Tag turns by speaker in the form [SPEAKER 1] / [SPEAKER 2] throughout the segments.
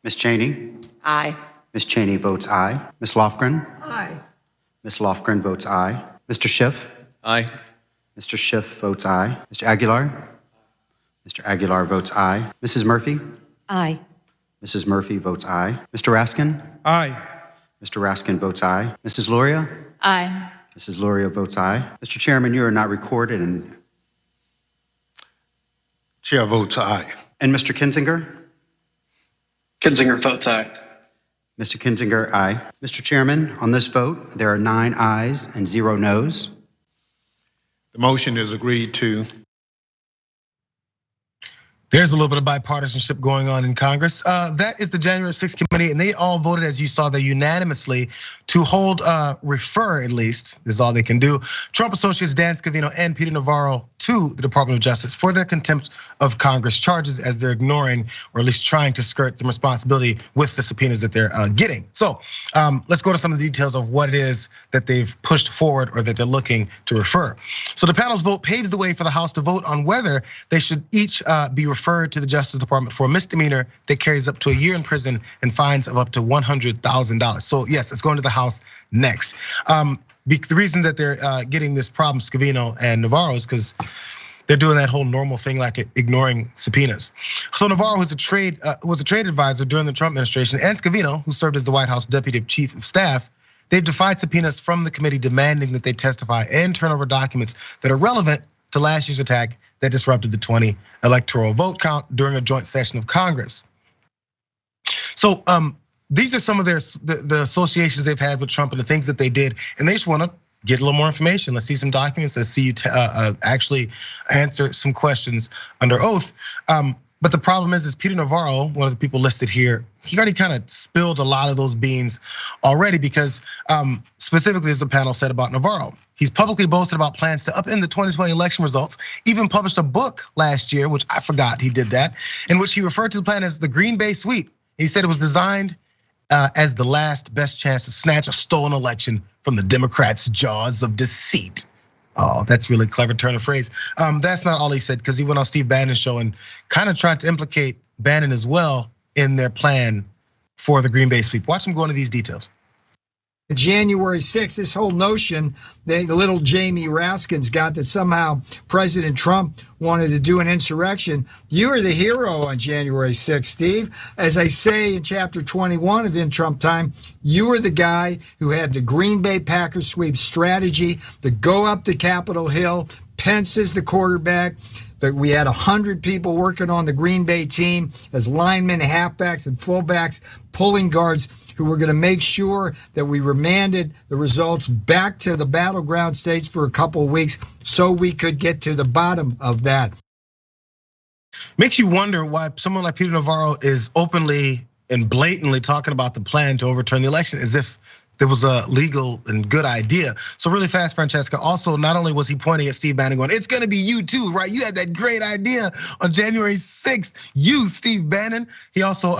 [SPEAKER 1] Ms. Cheney?
[SPEAKER 2] Aye.
[SPEAKER 1] Ms. Cheney votes aye. Ms. Lofgren?
[SPEAKER 2] Aye.
[SPEAKER 1] Ms. Lofgren votes aye. Mr. Schiff?
[SPEAKER 3] Aye.
[SPEAKER 1] Mr. Schiff votes aye. Mr. Aguilar? Mr. Aguilar votes aye. Mrs. Murphy?
[SPEAKER 2] Aye.
[SPEAKER 1] Mrs. Murphy votes aye. Mr. Raskin?
[SPEAKER 3] Aye.
[SPEAKER 1] Mr. Raskin votes aye. Mrs. Luria?
[SPEAKER 2] Aye.
[SPEAKER 1] Mrs. Luria votes aye. Mr. Chairman, you are not recorded. And
[SPEAKER 4] Chair votes aye.
[SPEAKER 1] Mr. Kinzinger?
[SPEAKER 5] Kinzinger votes aye.
[SPEAKER 1] Mr. Kinzinger, aye. Mr. Chairman, on this vote, there are 9 ayes and 0 noes.
[SPEAKER 4] The motion is agreed to.
[SPEAKER 6] There's a little bit of bipartisanship going on in Congress. That is the January 6th committee, and they all voted, as you saw there, unanimously to hold, refer at least, is all they can do, Trump associates Dan Scavino and Peter Navarro to the Department of Justice for their contempt of Congress charges, as they're ignoring, or at least trying to skirt some responsibility with the subpoenas that they're getting. So let's go to some of the details of what it is that they've pushed forward or that they're looking to refer. So the panel's vote paves the way for the House to vote on whether they should each be referred to the Justice Department for a misdemeanor that carries up to a year in prison and fines of up to $100,000. So yes, it's going to the House next. The reason that they're getting this problem, Scavino and Navarro, is because they're doing that whole normal thing like ignoring subpoenas. So Navarro was a trade advisor during the Trump administration, and Scavino, who served as the White House Deputy Chief of Staff, they've defied subpoenas from the committee demanding that they testify and turn over documents that are relevant to last year's attack that disrupted the 2020 electoral vote count during a joint session of Congress. So these are some of the associations they've had with Trump and the things that they did, and they just want to get a little more information. Let's see some documents. Let's see you actually answer some questions under oath. But the problem is Peter Navarro, one of the people listed here, he already kind of spilled a lot of those beans already, because specifically, as the panel said about Navarro, he's publicly boasted about plans to upend the 2020 election results, even published a book last year, which I forgot he did that, in which he referred to the plan as the Green Bay Sweep. He said it was designed as the last best chance to snatch a stolen election from the Democrats' jaws of deceit. Oh, that's really clever turn of phrase. That's not all he said, because he went on Steve Bannon's show and kind of tried to implicate Bannon as well in their plan for the Green Bay Sweep. Watch him go into these details.
[SPEAKER 7] January 6th, this whole notion that the little Jamie Raskin's got, that somehow President Trump wanted to do an insurrection. You are the hero on January 6th, Steve. As I say in chapter 21 of the In Trump Time, you were the guy who had the Green Bay Packers sweep strategy to go up to Capitol Hill. Pence is the quarterback. That we had 100 people working on the Green Bay team as linemen, halfbacks, and fullbacks, pulling guards, who were going to make sure that we remanded the results back to the battleground states for a couple of weeks so we could get to the bottom of that.
[SPEAKER 6] Makes you wonder why someone like Peter Navarro is openly and blatantly talking about the plan to overturn the election as if there was a legal and good idea. So really fast, Francesca, also not only was he pointing at Steve Bannon going, it's gonna be you too, right? You had that great idea on January 6th, you, Steve Bannon. He also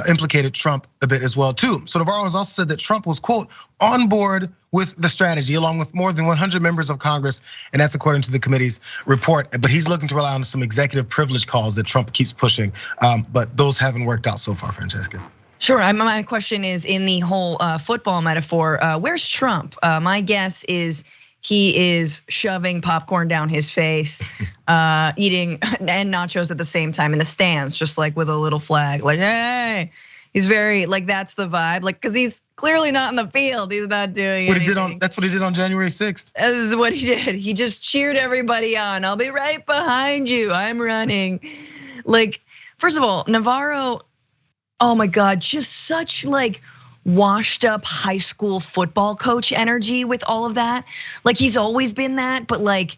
[SPEAKER 6] implicated Trump a bit as well too. So Navarro has also said that Trump was, quote, on board with the strategy along with more than 100 members of Congress, and that's according to the committee's report. But he's looking to rely on some executive privilege calls that Trump keeps pushing, but those haven't worked out so far, Francesca.
[SPEAKER 8] Sure, my question is in the whole football metaphor, where's Trump? My guess is he is shoving popcorn down his face, eating and nachos at the same time in the stands, just like with a little flag, like, hey. He's very, like, that's the vibe, like, cause he's clearly not in the field. He's not doing anything.
[SPEAKER 6] That's what he did on January 6th.
[SPEAKER 8] This is what he did. He just cheered everybody on. I'll be right behind you, I'm running. Like, first of all, Navarro, oh my God, just such like washed up high school football coach energy with all of that. Like he's always been that, but like,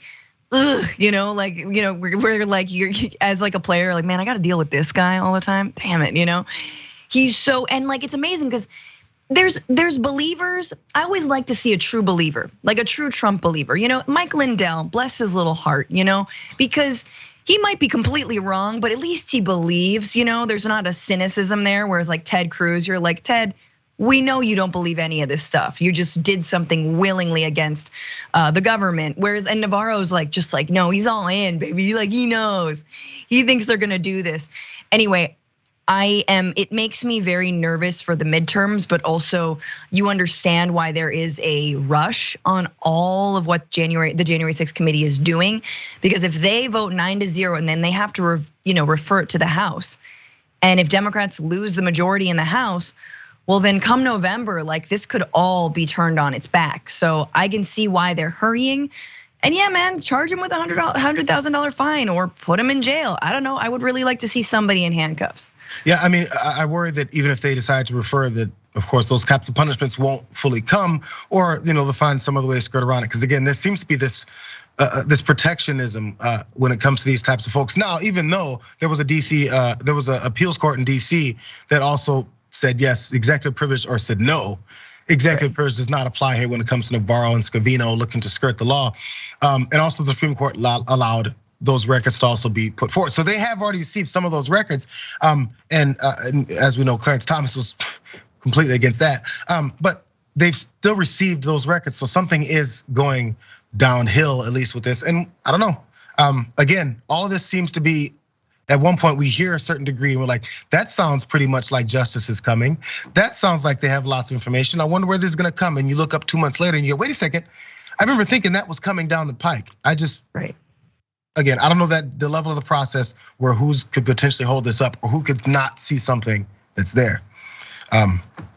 [SPEAKER 8] ugh, we're like, you're as like a player, like, man, I gotta deal with this guy all the time. Damn it, He's so, and like, it's amazing because there's believers. I always like to see a true believer, like a true Trump believer. Mike Lindell, bless his little heart, because he might be completely wrong, but at least he believes, there's not a cynicism there. Whereas like Ted Cruz, you're like, Ted, we know you don't believe any of this stuff. You just did something willingly against the government. Whereas, and Navarro's like, just like, no, he's all in, baby. Like he knows, he thinks they're gonna do this. Anyway, it makes me very nervous for the midterms, but also you understand why there is a rush on all of what the January 6th committee is doing. Because if they vote 9-0 and then they have to refer it to the House, and if Democrats lose the majority in the House, well then come November, like this could all be turned on its back. So I can see why they're hurrying. And yeah, man, charge him with $100,000 fine or put him in jail. I don't know. I would really like to see somebody in handcuffs.
[SPEAKER 6] Yeah, I mean, I worry that even if they decide to refer, that of course those types of punishments won't fully come, or they'll find some other way to skirt around it. Because again, there seems to be this protectionism when it comes to these types of folks. Now, even though there was an appeals court in DC that also said yes, executive privilege, or said no. Executive privilege does not apply here when it comes to Navarro and Scavino looking to skirt the law. And also the Supreme Court allowed those records to also be put forward. So they have already received some of those records. And as we know, Clarence Thomas was completely against that. But they've still received those records. So something is going downhill, at least with this. And I don't know, again, all of this seems to be, at one point we hear a certain degree and we're like, that sounds pretty much like justice is coming. That sounds like they have lots of information. I wonder where this is gonna come. And you look up 2 months later and you go, wait a second. I remember thinking that was coming down the pike. Again, I don't know that the level of the process where who's could potentially hold this up or who could not see something that's there.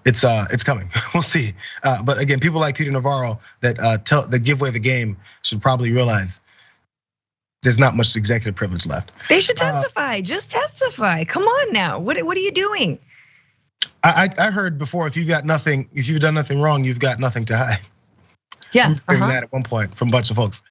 [SPEAKER 6] It's coming, we'll see. But again, people like Peter Navarro that give away the game should probably realize there's not much executive privilege left.
[SPEAKER 8] They should testify, just testify. Come on now, what are you doing?
[SPEAKER 6] I heard before, if you've done nothing wrong, you've got nothing to hide.
[SPEAKER 8] Yeah,
[SPEAKER 6] that at one point from a bunch of folks.